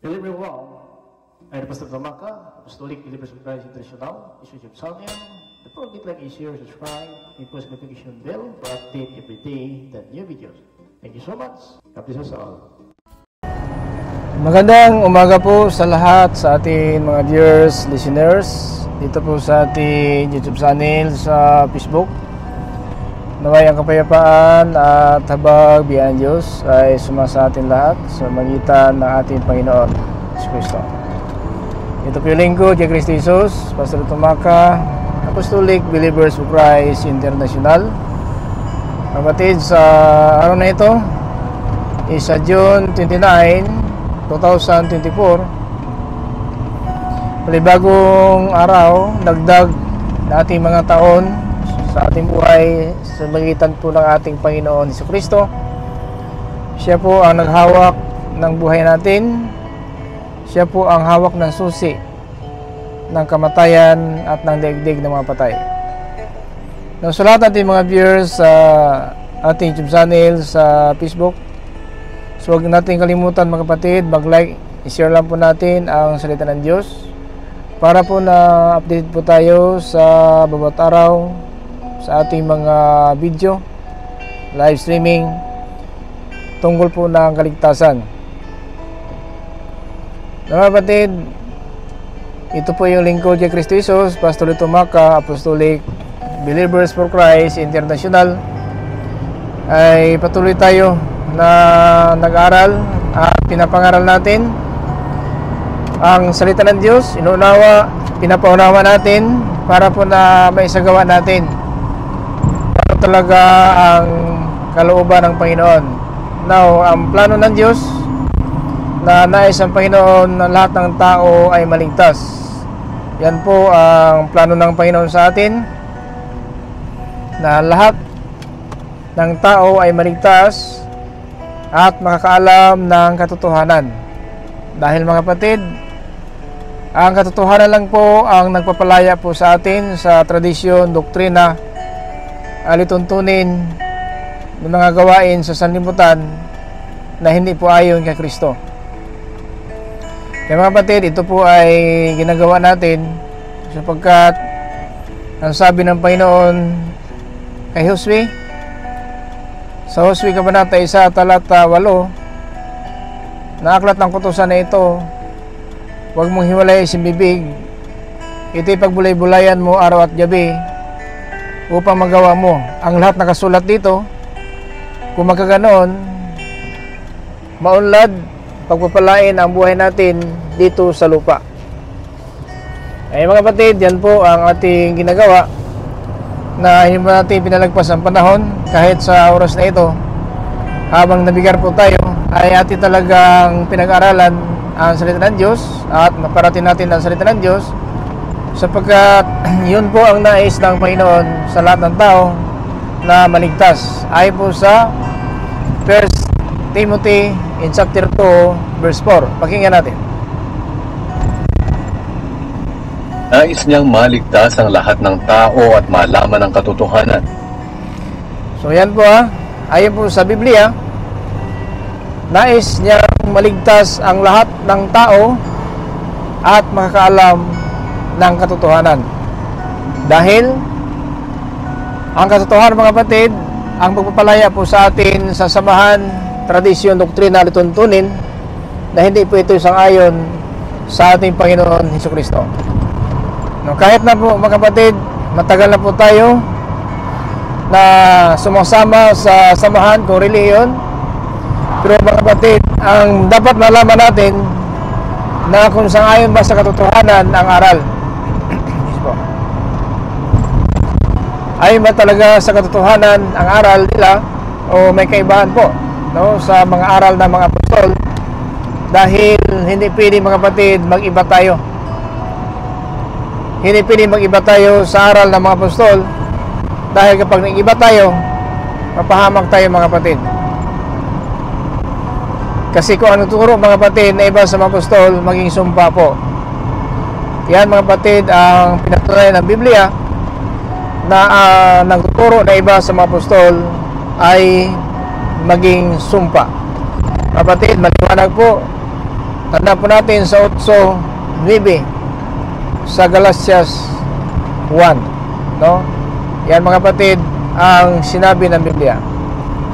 Hello everyone, I'm Pastor Tamaka, Apostolic Believers of Christ International, YouTube channel. The program like is share, subscribe, and post notification bell for update every day the new videos. Thank you so much. God bless us all. Magandang umaga po sa lahat sa ating mga viewers, listeners dito po sa ating YouTube channel, sa Facebook. Naway ang kapayapaan at habag biyang Diyos ay sumasa atin lahat sa magitan ng ating Panginoon Jesus Cristo. Ito po yung lingkod kay Kristo Jesus, Pastor Tamaka, Apostolic Believers of Christ International. Kapatid, sa araw na ito is sa June 29, 2024, palibagong araw, dagdag na ating mga taon sa ating buhay sa magitan po ng ating Panginoon Hesus Kristo. Siya po ang naghawak ng buhay natin. Siya po ang hawak ng susi ng kamatayan at ng daigdig ng mga patay. Sa lahat natin mga viewers sa ating YouTube channel sa Facebook, so huwag natin kalimutan mga kapatid, mag-like, i-share lang po natin ang salita ng Diyos para po na update po tayo sa bawat araw sa ating mga video, live streaming tungkol po ng kaligtasan. Mga kapatid, ito po yung lingkod kay Kristo Jesus, Pastor Tamaka, Apostolic Believers for Christ International. Ay patuloy tayo na nag-aral at pinapangaral natin ang salita ng Diyos. Inuunawa, pinapaunawa natin para po na maisagawa natin talaga ang kalooban ng Panginoon. Now, ang plano ng Diyos na nais ang Panginoon na lahat ng tao ay maligtas. Yan po ang plano ng Panginoon sa atin, na lahat ng tao ay maligtas at makakaalam ng katotohanan. Dahil mga kapatid, ang katotohanan lang po ang nagpapalaya po sa atin sa tradisyon, doktrina, alituntunin ng mga gawain sa sanlibutan na hindi po ayon kay Kristo. Kaya mga kapatid, ito po ay ginagawa natin sapagkat ang sabi ng Panginoon kay Josue sa Josue Kabanata 1 talata 8, na aklat ng kutusan na ito, huwag mong hiwalay si bibig, ito'y pagbulay-bulayan mo araw at gabi upang magawa mo ang lahat nakasulat dito. Kung magkaganon, maunlad, pagpapalain ang buhay natin dito sa lupa. Ay mga kapatid, yan po ang ating ginagawa, na hindi natin pinalagpas ang panahon kahit sa oras na ito. Habang nabigar po tayo, ay atin talagang pinag-aralan ang salita ng Diyos at maparating natin ang salita ng Diyos, sapagkat yun po ang nais ng Panginoon sa lahat ng tao na maligtas. Ay po sa 1 Timothy in chapter 2 verse 4. Pakinggan natin. Nais niyang maligtas ang lahat ng tao at malaman ang katotohanan. So yan po ayon po sa Biblia, nais niyang maligtas ang lahat ng tao at makakaalam ng katotohanan. Dahil ang katotohanan mga kapatid, ang pagpapalaya po sa atin sa samahan, tradisyon, doktrina, lituntunin na hindi po ito sang-ayon sa ating Panginoon Hesus Kristo. No, kahit na po mga kapatid, matagal na po tayo na sumasama sa samahan kung reliyon, pero mga kapatid, ang dapat malaman natin na kung sang-ayon ba sa katotohanan ang aral. Ayon ba talaga sa katotohanan ang aral nila o may kaibahan po, no, sa mga aral ng mga apostol? Dahil hindi pwede mga kapatid mag-iba tayo. Hindi pwede mag-iba tayo sa aral ng mga apostol, dahil kapag nag-iba tayo, mapahamak tayo mga kapatid. Kasi kung ano turo mga kapatid na iba sa mga apostol, maging sumpa po. Yan mga kapatid ang pinatunayan ng Biblia, na nagtuturo na iba sa mga apostol ay maging sumpa. Kapatid, maliwanag po Tanda po natin sa 8:9 sa Galatias 1, no? Yan mga kapatid ang sinabi ng Biblia.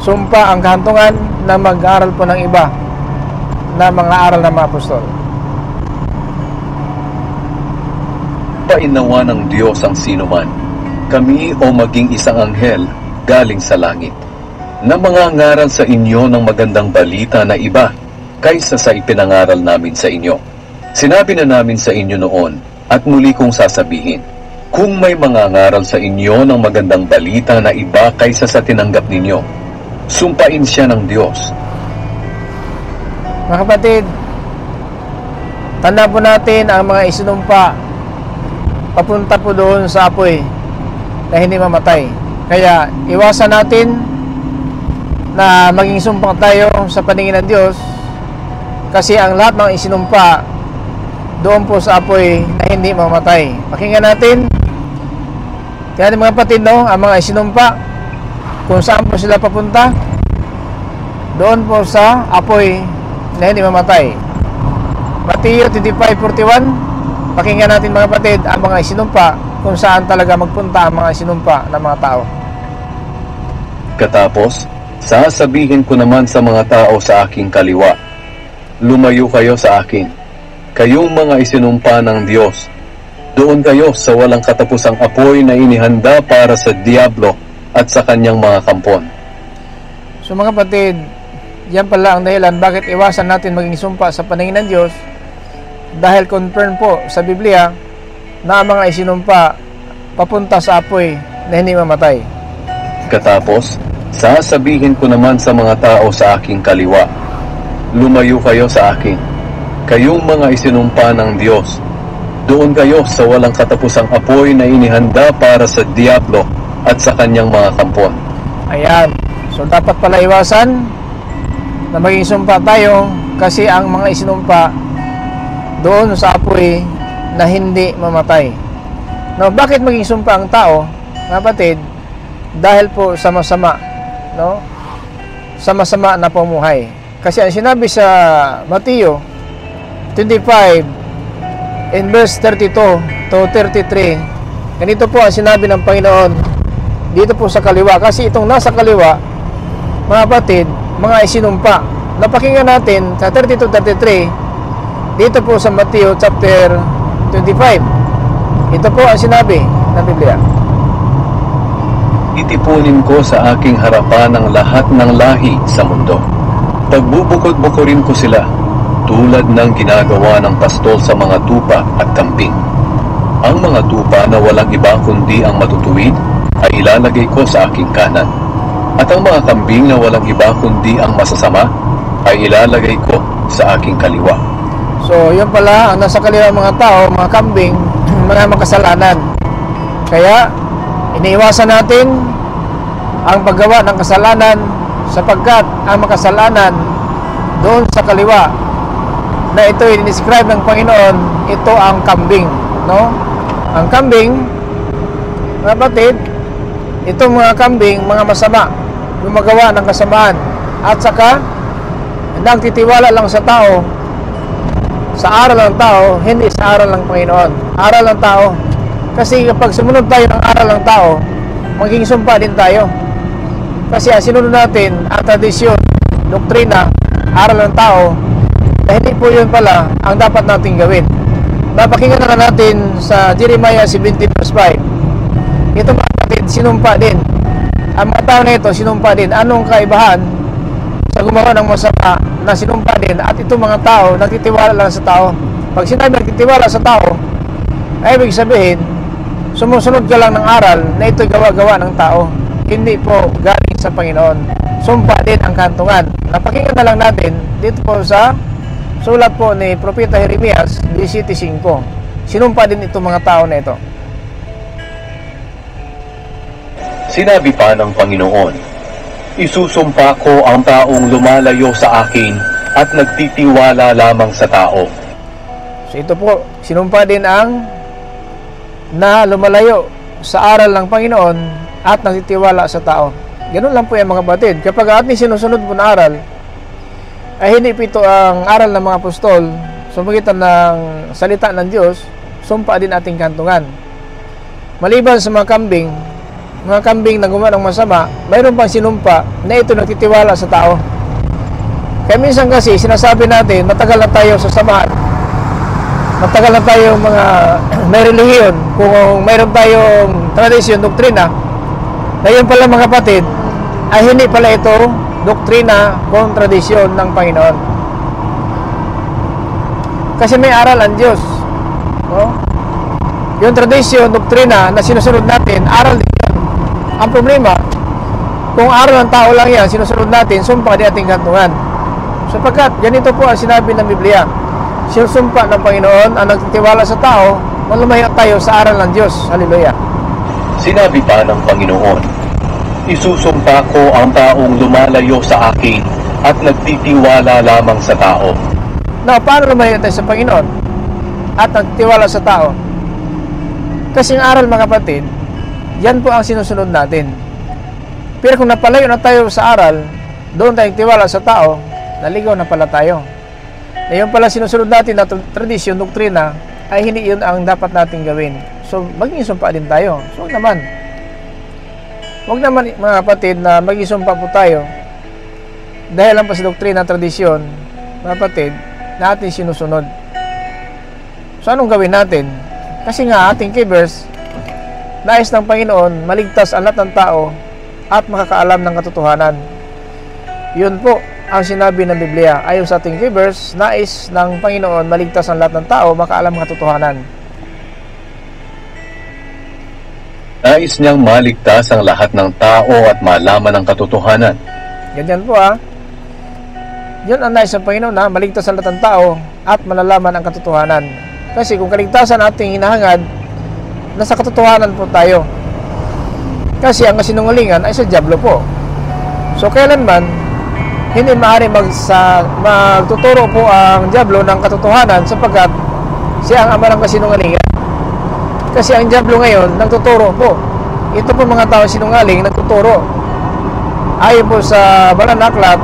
Sumpa ang kahantungan na mag-aaral po ng iba na mga aral ng mga apostol. Painawa ng Diyos ang sinuman, kami o maging isang anghel galing sa langit, na mangangaral sa inyo ng magandang balita na iba kaysa sa ipinangaral namin sa inyo. Sinabi na namin sa inyo noon at muli kong sasabihin, kung may mangangaral sa inyo ng magandang balita na iba kaysa sa tinanggap ninyo, sumpain siya ng Diyos. Mga kapatid, tanda po natin ang mga isinumpa papunta po doon sa apoy na hindi mamatay. Kaya iwasan natin na maging sumpang tayo sa paningin ng Diyos, kasi ang lahat ng isinumpa doon po sa apoy na hindi mamatay. Pakinggan natin. Kaya mga kapatid, no, ang mga isinumpa, kung saan po sila papunta, doon po sa apoy na hindi mamatay. Mateo 25:41. Pakinggan natin mga kapatid ang mga isinumpa, kung saan talaga magpunta ang mga isinumpa ng mga tao. Katapos, sasabihin ko naman sa mga tao sa aking kaliwa, lumayo kayo sa akin, kayong mga isinumpa ng Diyos. Doon kayo sa walang katapusang apoy na inihanda para sa diablo at sa kanyang mga kampon. So mga kapatid, yan pala ang dahilan bakit iwasan natin maging sumpa sa paningin ng Diyos, dahil confirm po sa Biblia na ang mga isinumpa papunta sa apoy na hindi mamatay. Katapos, sasabihin ko naman sa mga tao sa aking kaliwa, lumayo kayo sa akin, kayong mga isinumpa ng Diyos. Doon kayo sa walang katapusang apoy na inihanda para sa diablo at sa kanyang mga kampon. Ayan. So dapat pala iwasan na maging sumpa tayo, kasi ang mga isinumpa doon sa apoy na hindi mamatay. No, bakit maging sumpa ang tao, mga kapatid? Dahil po sa masama, no? Sa masama na pamumuhay. Kasi ang sinabi sa Mateo 25 in verse 32 to 33, ganito po ang sinabi ng Panginoon dito po sa kaliwa. Kasi itong nasa kaliwa, mga kapatid, mga isinumpa. Napakinggan natin sa 32-33 dito po sa Mateo chapter 25. Ito po ang sinabi ng Biblia. Itipunin ko sa aking harapan ang lahat ng lahi sa mundo. Pagbubukod-bukurin ko sila, tulad ng ginagawa ng pastol sa mga tupa at kambing. Ang mga tupa na walang iba kundi ang matutuwid ay ilalagay ko sa aking kanan, at ang mga kambing na walang iba kundi ang masasama ay ilalagay ko sa aking kaliwa. So, yun pala ang nasa kaliwa mga tao, mga kambing, mga makasalanan. Kaya, iniiwasan natin ang paggawa ng kasalanan, sapagkat ang makasalanan doon sa kaliwa na ito i-describe ng Panginoon, ito ang kambing, no? Ang kambing, mga kapatid, itong mga kambing, mga masama, gumagawa ng kasamaan, at saka nagtitiwala lang sa tao, sa aral ng tao, hindi sa aral ng Panginoon. Aral ng tao. Kasi kapag sumunod tayo ng aral ng tao, maging sumpa din tayo. Kasi ang sinunod natin ang tradisyon, doktrina, aral ng tao, na hindi po yun pala ang dapat natin gawin. Napakinggan na natin sa Jeremiah 17 verse 5. Ito mga kapatid, sinumpa din. Ang mga tao na ito, sinumpa din. Anong kaibahan sa gumawa ng masama na sinumpa din, at itong mga tao nagtitiwala lang sa tao? Pag sinabi nagtitiwala sa tao, ay ibig sabihin sumusunod ka lang ng aral na ito'y gawa-gawa ng tao, hindi po galing sa Panginoon. Sumpa din ang kantungan. Napakinggan na lang natin dito po sa sulat po ni Propeta Jeremias 17:5. Sinumpa din itong mga tao na ito. Sinabi pa ng Panginoon, isusumpa ko ang taong lumalayo sa akin at nagtitiwala lamang sa tao. So ito po, sinumpa din ang na lumalayo sa aral ng Panginoon at nagtitiwala sa tao. Ganun lang po yan mga kapatid. Kapag ating sinusunod po na aral, ay hindi po ito ang aral ng mga apostol, sa pagitan ng salita ng Diyos, sumpa din ating kantungan. Maliban sa mga kambing na gumawa ng masama, mayroon pang sinumpa na ito nagtitiwala sa tao. Kaya minsan kasi sinasabi natin, matagal na tayo sa samahan, matagal na tayo mga may relihiyon, kung mayroon tayong tradisyon, doktrina, na yun pala mga kapatid, ay hindi pala ito doktrina kung tradisyon ng Panginoon. Kasi may aral ang Diyos. No? Yung tradisyon, doktrina na sinusunod natin, aral din yan. Ang problema, kung aral ng tao lang yan, sinusunod natin, sumpa di ating kantungan. Sapagkat, ganito po ang sinabi ng Biblia. Sinusumpa ng Panginoon ang nagtitiwala sa tao, malumayo tayo sa aral ng Diyos. Hallelujah. Sinabi pa ng Panginoon, isusumpa ko ang taong lumalayo sa akin at nagtitiwala lamang sa tao. Now, paano lumayo tayo sa Panginoon at nagtiwala sa tao? Kasi ang aral, mga kapatid, yan po ang sinusunod natin. Pero kung napalayo na tayo sa aral, doon tayo tiwala sa tao, naligaw na pala tayo. Na yun pala sinusunod natin na tradisyon, doktrina, ay hindi yun ang dapat natin gawin. So, maging sumpa din tayo. So, huwag naman mga kapatid na maging sumpa po tayo dahil lang pa sa doktrina, tradisyon, mga kapatid, na ating sinusunod. So, anong gawin natin? Kasi nga, ating kibers, nais ng Panginoon, maligtas ang lahat ng tao at makakaalam ng katotohanan. Yun po ang sinabi ng Biblia. Ayon sa ating kibers, nais ng Panginoon, maligtas ang lahat ng tao, makaalam ng katotohanan. Nais niyang maligtas ang lahat ng tao at malaman ang katotohanan. Ganyan po Yun ang nais ng Panginoon na maligtas ang lahat ng tao at malalaman ang katotohanan. Kasi kung kaligtasan ating hinahangad, nasa katotohanan po tayo. Kasi ang kasinungalingan ay sa dyablo po. So kailanman, hindi maaari magtuturo po ang dyablo ng katotohanan sapagkat siya ang ama ng kasinungalingan. Kasi ang dyablo ngayon, nagtuturo po. Ito po mga tao sinungaling, nagtuturo. Ayon po sa Banal na Aklat,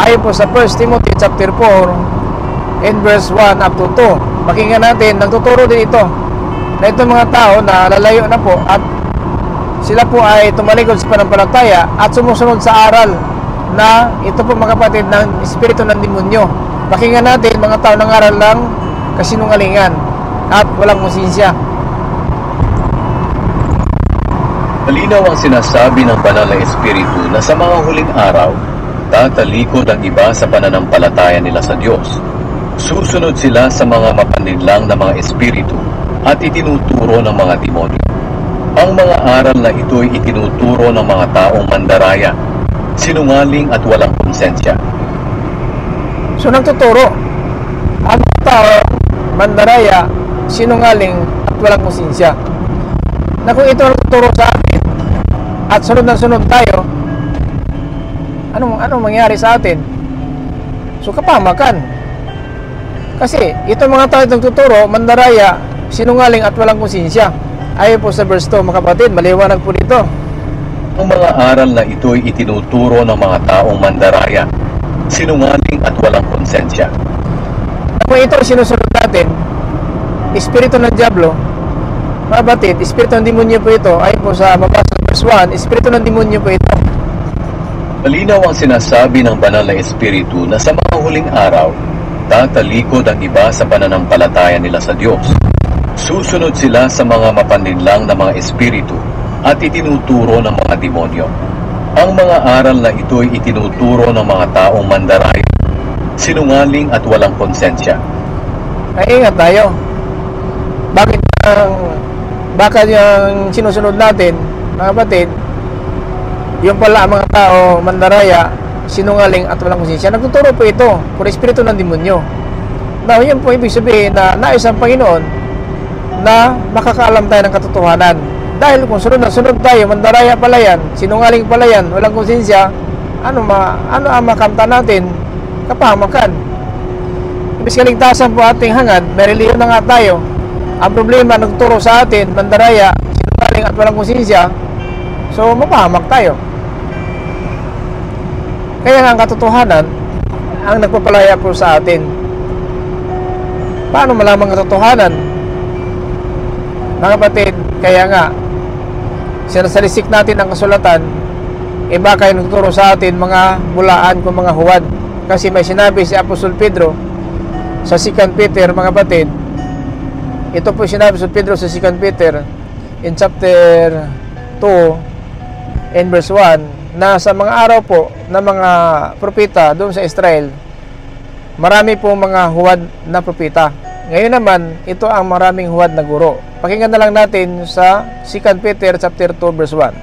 ayon po sa 1 Timothy chapter 4 and verse 1 up to 2. Pakinggan natin, nagtuturo din ito. Na itong mga tao na lalayo na po at sila po ay tumalikod sa panampalataya at sumusunod sa aral na ito po mga kapatid ng espiritu ng demonyo. Pakinggan natin mga tao ng aral lang kasinungalingan at walang konsensya. Malinaw ang sinasabi ng Banal na Espiritu na sa mga huling araw, tatalikod ang iba sa pananampalataya nila sa Diyos. Susunod sila sa mga mapanlinlang na mga espiritu at itinuturo ng mga demonyo. Ang mga aral na ito'y itinuturo ng mga taong mandaraya, sinungaling at walang konsensya. So nagtuturo ang tao, mandaraya, sinungaling at walang konsensya. Na kung ito nagtuturo sa atin at sunod na sunod tayo, anong mangyari sa atin? So kapamakan. Kasi itong mga tao nagtuturo, mandaraya, sinungaling at walang konsensya. Ayon po sa verse 2, mga kapatid, maliwanag po dito. Ang mga aral na ito'y itinuturo ng mga taong mandaraya, sinungaling at walang konsensya. Kung ito sinusunod natin, espiritu ng diablo, mga kapatid, espiritu ng demonyo po ito. Ayon po sa mabasa ng verse 1, espiritu ng demonyo po ito. Malinaw ang sinasabi ng Banal na Espiritu na sa mga huling araw, tatalikod ang iba sa pananampalataya nila sa Diyos. Susunod sila sa mga mapanlinlang na mga espiritu at itinuturo ng mga demonyo. Ang mga aral na ito'y itinuturo ng mga taong mandaraya, sinungaling at walang konsensya. Ay, ingat tayo. Baka yung sinusunod natin, mga kapatid, yung pala ang mga tao, mandaraya, sinungaling at walang konsensya. Nagtuturo po ito por espiritu ng demonyo. Now, yun po ibig sabihin na nais ang Panginoon na makakaalam tayo ng katotohanan. Dahil kung sunod na sunod tayo, mandaraya pala yan, sinungaling pala yan, walang konsensya, ano ang makamta natin? Kapahamakan. Ibig kaligtasan po ating hangad, may reliyon na nga tayo. Ang problema, nagturo sa atin, mandaraya, sinungaling at walang konsensya, so mapahamak tayo. Kaya nga ang katotohanan ang nagpapalaya po sa atin. Paano malaman ang katotohanan? Mga kapatid, kaya nga, sinasalisik natin ang kasulatan, baka yung nagtuturo sa atin mga bulaan kung mga huwad. Kasi may sinabi si Apostol Pedro sa 2 Peter, mga kapatid. Ito po sinabi si Pedro sa 2 Peter in chapter 2 and verse 1, na sa mga araw po na mga propeta doon sa Israel, marami po mga huwad na propeta. Ngayon naman, ito ang maraming huwad na guro. Pakinggan na lang natin sa 2 Peter chapter 2 verse 1.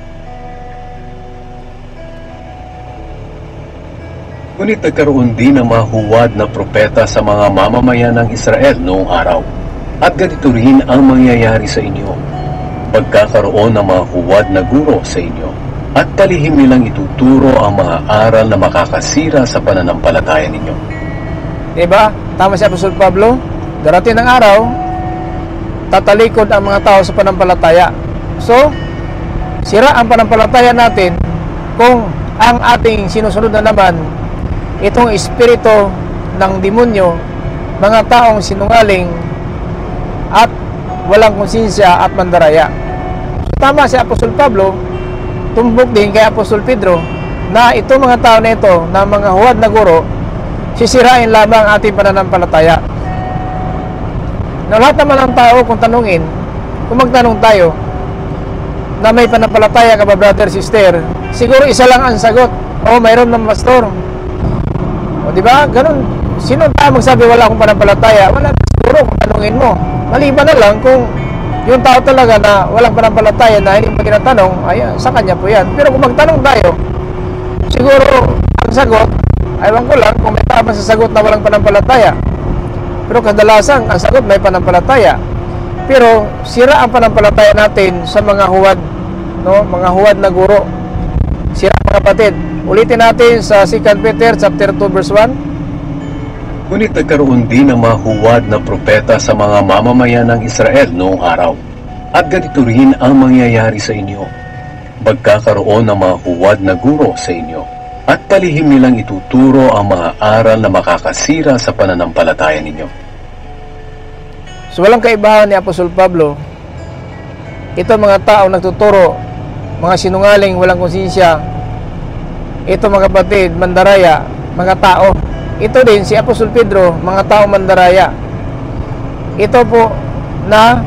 Ngunit nagkaroon din ng mga huwad na propeta sa mga mamamayan ng Israel noong araw. At ganito rin ang mangyayari sa inyo. Pagkakaroon ng mga huwad na guro sa inyo, at palihim nilang ituturo ang mga aral na makakasira sa pananampalataya ninyo. Diba? Tama si Apostol Pablo. Darating ng araw, tatalikod ang mga tao sa panampalataya. So, sira ang panampalataya natin kung ang ating sinusunod na naman itong espiritu ng demonyo, mga taong sinungaling at walang konsensya at mandaraya. So, tama si Apostol Pablo, tumbok din kay Apostol Pedro, na itong mga tao na ito, na mga huwad na guro, sisirain lamang ating pananampalataya. Na lahat naman ng tao, kung tanungin, kung magtanong tayo na may panampalataya ka ba, brother, sister, siguro isa lang ang sagot, o mayroon ng pastor. O diba? Ganun. Sino tayo magsabi wala akong panampalataya? Wala siguro kung tanungin mo. Maliban na lang kung yung tao talaga na walang panampalataya na hindi mo tinatanong, ay sa kanya po yan. Pero kung magtanong tayo, siguro ang sagot, aywan ko lang kung may tama sa sagot na walang panampalataya. Pero kadalasan ang sagot may panampalataya. Pero sira ang panampalataya natin sa mga huwad, no? Mga huwad na guro. Sira, mga kapatid. Ulitin natin sa 2 Peter chapter 2 verse 1. Ngunit nagkaroon din ng mga huwad na propeta sa mga mamamayan ng Israel noong araw. At ganito rin ang mangyayari sa inyo. Magkakaroon ng mga huwad na guro sa inyo, at palihim nilang ituturo ang mga aral na makakasira sa pananampalataya ninyo. So walang kaibahan ni Apostol Pablo. Ito mga tao nagtuturo, mga sinungaling, walang konsensya. Ito, mga kapatid, mandaraya, mga tao. Ito din si Apostol Pedro, mga tao mandaraya. Ito po na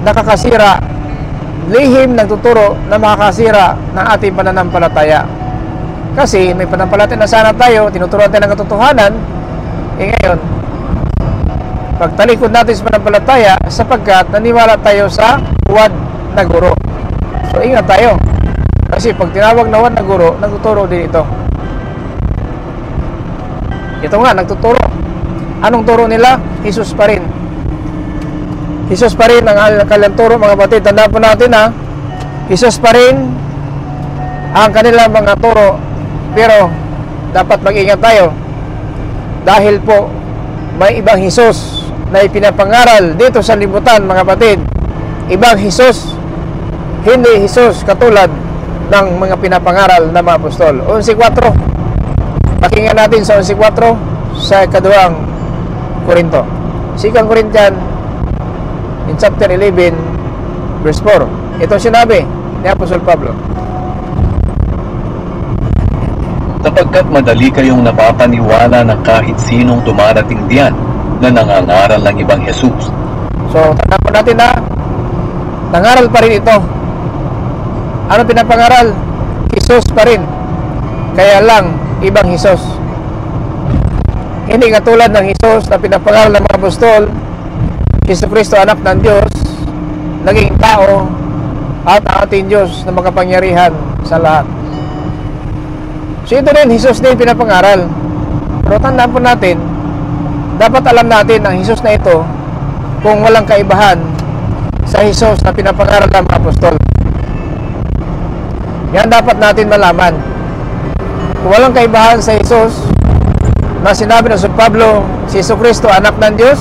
nakakasira, lihim nagtuturo na makakasira ng ating pananampalataya. Kasi may pananampalataya na sana tayo, tinuturuan tayo ng katotohanan. Ngayon, pagtalikod natin sa pananampalataya sapagkat naniwala tayo sa huwad na guro. So ingat tayo. Kasi pag tinawag na huwad na guro, nagtuturo din ito. Ito nga, nagtuturo. Anong turo nila? Jesus pa rin. Jesus pa rin ang kanilang turo, mga kapatid. Tandaan po natin, ha? Jesus pa rin ang kanilang mga turo. Pero dapat mag-ingat tayo. Dahil po may ibang Jesus na ipinapangaral dito sa libutan, mga kapatid. Ibang Jesus. Hindi Jesus katulad ng mga pinapangaral na mga apostol. 11:4. Pakinggan natin sa 11:4 sa ikaduhang Korinto. 2 Corinthians in chapter 11 verse 4. Ito sinabi ni Apostol Pablo. Sapagkat madali kayong napapaniwala ng kahit sinong dumarating diyan na nangangaral ng ibang Jesus. So, tandaan po natin na nangaral pa rin ito. Ano pinapangaral? Jesus pa rin. Kaya lang, ibang Jesus. Hindi katulad ng Jesus na pinapangaral ng mga apostol, Jesucristo, anak ng Diyos, naging tao, at ating Diyos na makapangyarihan sa lahat. So ito rin, Jesus din pinapangaral. Pero tandaan po natin, dapat alam natin ang Jesus na ito kung walang kaibahan sa Jesus na pinapangaral ng mga apostol. Yan dapat natin malaman. Kung walang kaibahan sa Jesus na sinabi ng Apostol Pablo, si Jesucristo anak ng Diyos,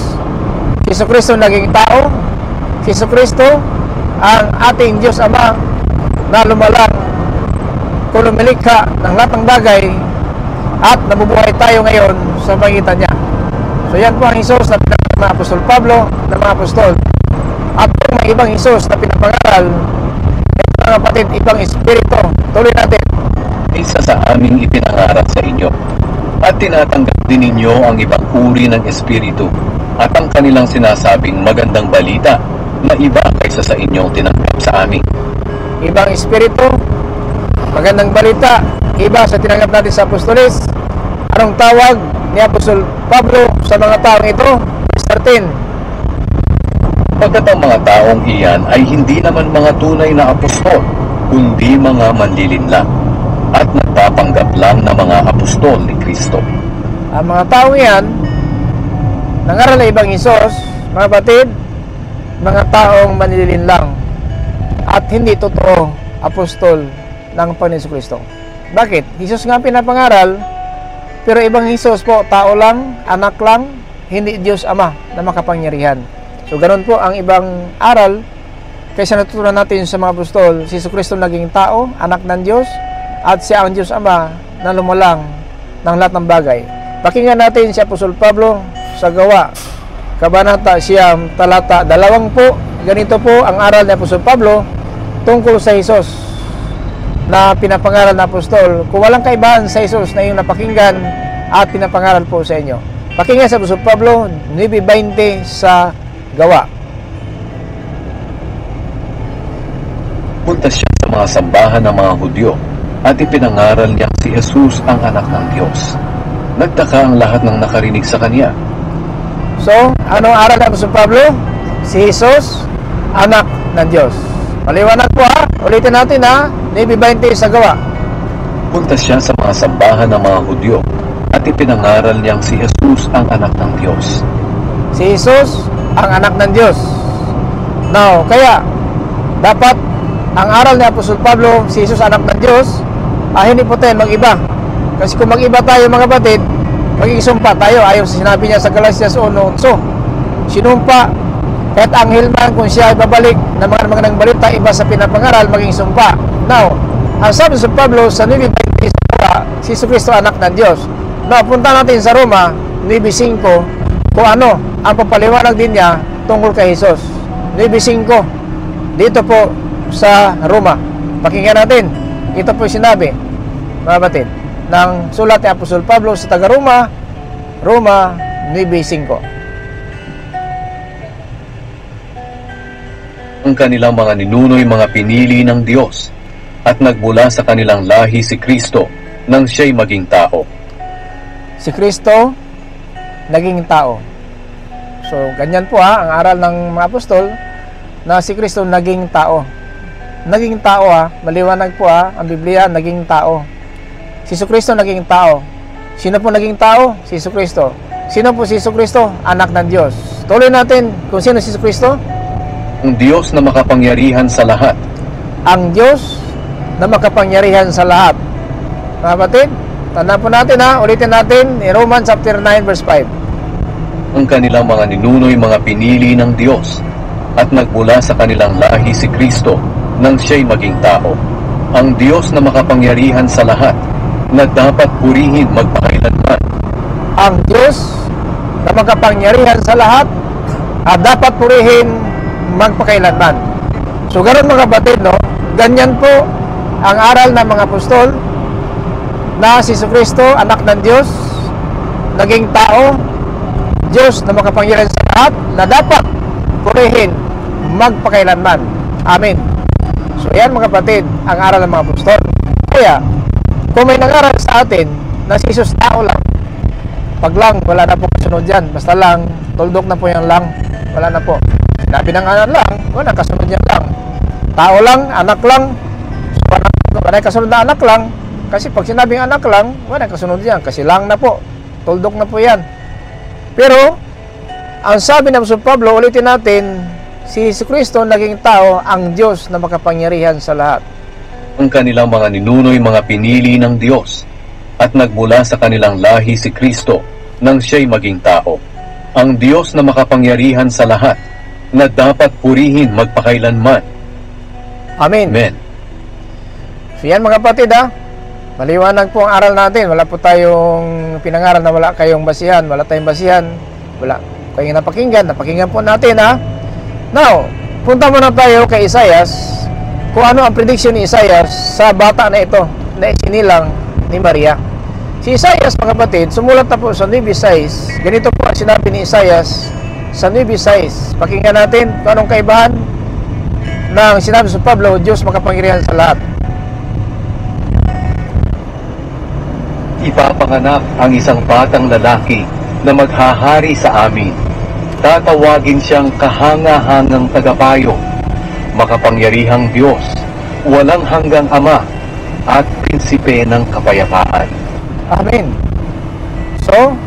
si Jesucristo naging tao, si Jesucristo ang ating Diyos Ama na lumalang kung lumilikha ng lahat ng bagay at nabubuhay tayo ngayon sa pagitan niya. So yan po ang Hesus na pinangaral ng Apostol Pablo ng mga apostol. At kung may ibang Hesus na pinapangaral, mga kapatid, ibang espiritu. Tuloy natin. Isa sa aming ipinangaral sa inyo, at tinatanggap din ninyo ang ibang uri ng espiritu at ang kanilang sinasabing magandang balita na iba kaysa sa inyong tinanggap sa amin. Ibang espiritu, magandang balita, iba sa tinanggap natin sa apostolis. Anong tawag ni Apostol Pablo sa mga taong ito? Verse 13. Pagkat ang mga taong iyan ay hindi naman mga tunay na apostol, kundi mga manlilinlang at nagpapanggap lang na mga apostol ni Kristo. Ang mga taong iyan, nangaral na ibang Hesus, mga batid, mga taong manlilinlang at hindi totoo apostol ng Panginoon Kristo. Bakit? Hesus nga pinapangaral, pero ibang Hesus po, tao lang, anak lang, hindi Diyos Ama na makapangyarihan. So, ganun po ang ibang aral kaysa natutunan natin sa mga apostol, si Jesucristo naging tao, anak ng Diyos, at siya ang Diyos Ama na lumulang ng lahat ng bagay. Pakinggan natin si Apostol Pablo sa Gawa, Kabanata Siyam, talata 20. Ganito po ang aral ni Apostol Pablo tungkol sa Hesus na pinapangaral na apostol. Kung walang kaibahan sa Hesus na yung napakinggan at pinapangaral po sa inyo. Pakinggan sa Apostol Pablo, 9:20 sa Gawa. Punta siya sa mga sambahan ng mga Hudyo at ipinangaral niya si Jesus ang anak ng Diyos. Nagtaka ang lahat ng nakarinig sa kanya. So, anong aral ng Apostol Pablo? Si Jesus, anak ng Diyos. Maliwanag po ha. Ulitin natin ha. 9:20 sa Gawa. Punta siya sa mga sambahan ng mga Hudyo at ipinangaral niyang si Jesus ang anak ng Diyos. Si Jesus, ang anak ng Diyos. Now, kaya, dapat ang aral ni Apostol Pablo, si Jesus, anak ng Diyos, hindi po tayo mag-iba. Kasi kung mag-iba tayo mga kapatid, mag-iisumpa tayo. Ayaw sa sinabi niya sa Galatians 1:8. Sinumpa, kahit anghel man, kung siya ay babalik na mga magandang balita, iba sa pinapangaral, maging sumpa. Now, ang sabi sa Pablo sa 9:20 si Jesucristo anak ng Diyos. Now, punta natin sa Roma 9:5 kung ano ang papaliwanag din niya tungkol kay Jesus. 9:5 dito po sa Roma. Pakinggan natin. Ito po sinabi, mga batid, ng sulat ni Apostol Pablo sa taga-Roma, Roma 9:5. Ang kanilang mga ninuno'y mga pinili ng Diyos at nagmula sa kanilang lahi si Kristo nang siya'y maging tao. Si Kristo naging tao. So, ganyan po ang aral ng mga apostol na si Kristo naging tao. Naging tao maliwanag po ang Biblia, naging tao. Si Jesucristo naging tao. Sino po naging tao? Si Jesucristo. Sino po si Jesucristo? Anak ng Diyos. Tuloy natin kung sino si Jesucristo. Ang Diyos na makapangyarihan sa lahat. Ang Diyos na makapangyarihan sa lahat. Mga kapatid, tandaan po natin ulitin natin Romans chapter 9 verse 5. Ang kanilang mga ninuno'y mga pinili ng Diyos at nagmula sa kanilang lahi si Kristo nang siya'y maging tao. Ang Diyos na makapangyarihan sa lahat na dapat purihin magpakailanman. Ang Diyos na makapangyarihan sa lahat at dapat purihin magpakailanman. So, ganoon mga kapatid, ganyan po ang aral ng mga apostol na si Jesucristo, anak ng Diyos, naging tao, Diyos na makapangyarihan sa lahat na dapat purihin magpakailanman. Amen. So, yan mga kapatid, ang aral ng mga apostol. Kaya, kung may nangaral sa atin na si Jesus tao lang, pag lang, wala na po kasunod yan. Basta lang, tuldok na po yung lang, wala na po. Sinabi ng anak lang, wala kasunod yan lang. Tao lang, anak lang, so, wala kasunod na anak lang. Kasi pag sinabing anak lang, wala kasunod yan. Kasi lang na po, tuldok na po yan. Pero, ang sabi ng Apostol Pablo, ulitin natin, si Jesucristo naging tao, ang Diyos na makapangyarihan sa lahat. Ang kanilang mga ninuno'y mga pinili ng Diyos at nagmula sa kanilang lahi si Kristo nang siya'y maging tao. Ang Diyos na makapangyarihan sa lahat na dapat purihin magpakailanman. Amen. Amen. So yan mga kapatid maliwanag po ang aral natin. Wala po tayong pinangaral na wala kayong basihan. Wala tayong basihan. Wala kayong napakinggan po natin, ha. Now, punta muna tayo kay Isaias, kung ano ang prediction ni Isaias sa bata na ito na isinilang ni Maria. Si Isaias, mga kapatid, sumulat na po sa 9:6. Ganito po ang sinabi ni Isaias sa 9:6. Pakinggan natin kung anong kaibahan ng sinabi sa Pablo, Diyos makapangyarihan sa lahat. Ipapanganak ang isang batang lalaki na maghahari sa amin. Tatawagin siyang kahanga-hangang tagapayo, makapangyarihang Diyos, walang hanggang Ama, at prinsipe ng kapayapaan. Amen. So,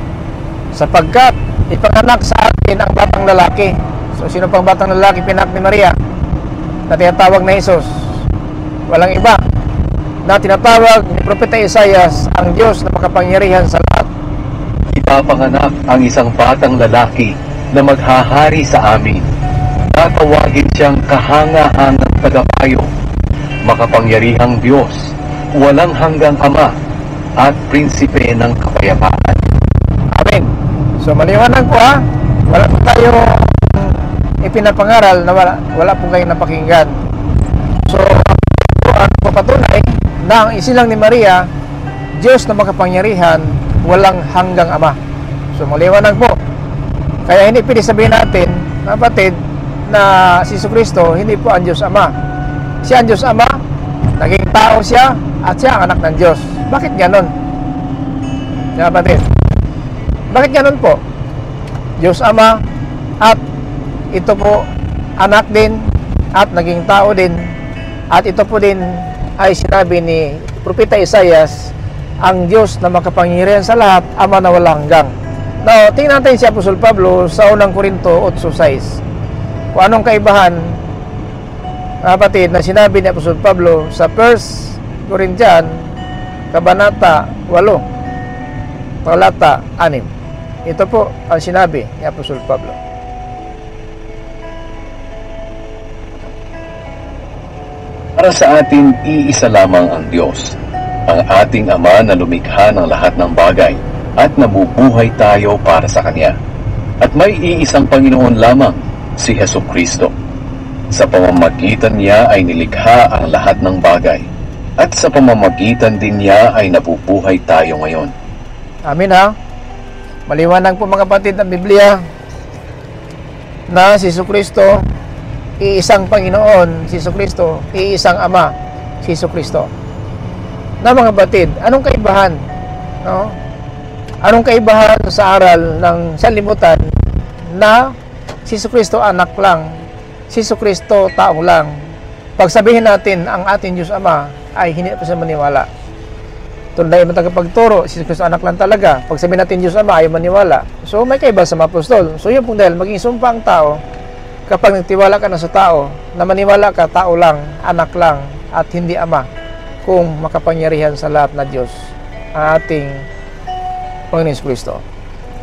sapagkat ipanganak sa atin ang batang lalaki. So, sino pang batang lalaki pinanak ni Maria na tinatawag na Jesus? Walang iba na tinatawag ni Propeta Isaias ang Diyos na makapangyarihan sa lahat. Ipapanganak ang isang batang lalaki na maghahari sa amin. Tatawagin siyang kahanga-hangang tagapayo, makapangyarihang Diyos, walang hanggang Ama, at prinsipe ng kapayapaan. Amen. So, maliwanag po, ha. Wala po tayo ipinapangaral na wala po kayong napakinggan. So, ang papatunay na ang isilang ni Maria, Diyos na makapangyarihan, walang hanggang Ama. So, maliwanag po. Kaya hindi pwede sabihin natin, kapatid, na si Jesucristo hindi po ang Diyos Ama. Siya ang Diyos Ama, naging tao siya, at siya ang anak ng Diyos. Bakit ganon? Kapatid, bakit ganon po? Diyos Ama, at ito po anak din, at naging tao din, at ito po din ay sinabi ni Propeta Isaias, ang Diyos na makapangyarihan sa lahat, Ama na walang hanggang. Now, tingnan natin si Apostol Pablo sa unang Korinto 8:6. Kung anong kaibahan, kapatid, na sinabi ni Apostol Pablo sa 1 Corinthians, Kabanata 8, talata 6. Ito po ang sinabi ni Apostol Pablo. Para sa atin, iisa lamang ang Diyos, ang ating Ama na lumikha ng lahat ng bagay, at nabubuhay tayo para sa Kanya. At may iisang Panginoon lamang, si Jesucristo. Sa pamamagitan niya ay nilikha ang lahat ng bagay, at sa pamamagitan din niya ay nabubuhay tayo ngayon. Amin, ha. Maliwanag po, mga kapatid, ng Biblia na si Jesucristo iisang Panginoon, si Jesucristo iisang Ama, si Jesucristo. Na, mga kapatid, anong kaibahan, no? Anong kaibahan sa aral ng sanlibutan na si Jesucristo anak lang, si Jesucristo tao lang? Pag sabihin natin ang ating Diyos Ama, ay hindi pa siya maniwala. Tulad na tagapagturo, si Jesucristo anak lang talaga. Pag sabihin natin Diyos Ama, ayaw maniwala. So, may kaiba sa mga apostol. So, yun pong dahil maging sumpa ang tao, kapag nagtiwala ka na sa tao, na maniwala ka, tao lang, anak lang, at hindi Ama, kung makapangyarihan sa lahat na Diyos, ang ating Panginoon Jesucristo.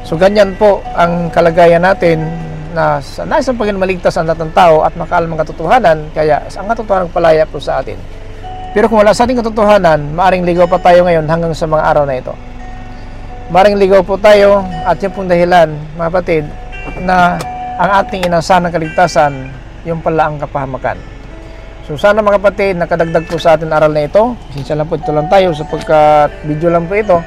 So, ganyan po ang kalagayan natin na sa nais ng Panginoon maligtas ang lahat ng tao at makaalam ang katotohanan, kaya ang katotohanan palaya po sa atin. Pero kung wala sa ating katotohanan, maaring ligaw pa tayo ngayon hanggang sa mga araw na ito. Maaring ligaw po tayo, at yun pong dahilan, mga kapatid, na ang ating inasahan ng kaligtasan, yung pala ang kapahamakan. So sana, mga kapatid, nakadagdag po sa atin aral na ito. Sinsya lang po, ito lang tayo sapagkat video lang po ito.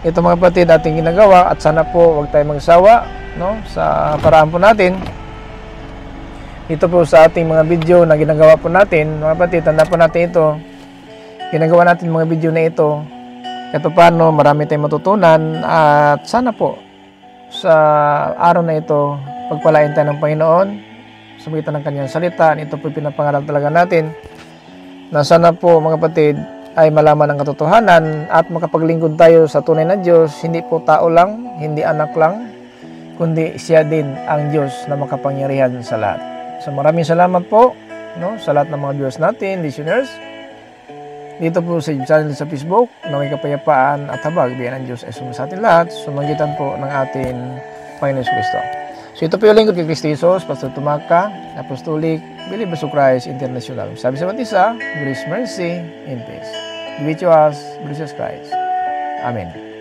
Ito, mga kapatid, ating ginagawa, at sana po huwag tayo magsawa, no, sa paraan po natin. Ito po sa ating mga video na ginagawa po natin, mga kapatid, tanda po natin ito. Ginagawa natin mga video na ito kahit paano marami tayong matutunan, at sana po sa araw na ito pagpalain tayo ng Panginoon sa pagitan ng Kanyang salita. Ito po pinapangaral talaga natin na sana po, mga kapatid, ay malaman ang katotohanan at makapaglingkod tayo sa tunay na Diyos. Hindi po tao lang, hindi anak lang, kundi siya din ang Diyos na makapangyarihan sa lahat. So maraming salamat po, no, sa lahat ng mga viewers natin, listeners. Dito po sa YouTube channel sa Facebook, na may kapayapaan at habag, bigyan ng Diyos ay sumunod sa atin lahat, sumagitan po ng ating Panginoon Kristo. So ito po yung lingkod kay Kristo Jesus, Pastor Tumaka, Apostolic, Believers of Christ International. Sabi sa Batisa, grace, mercy, and peace. Be with you as, Jesus Christ. Amen.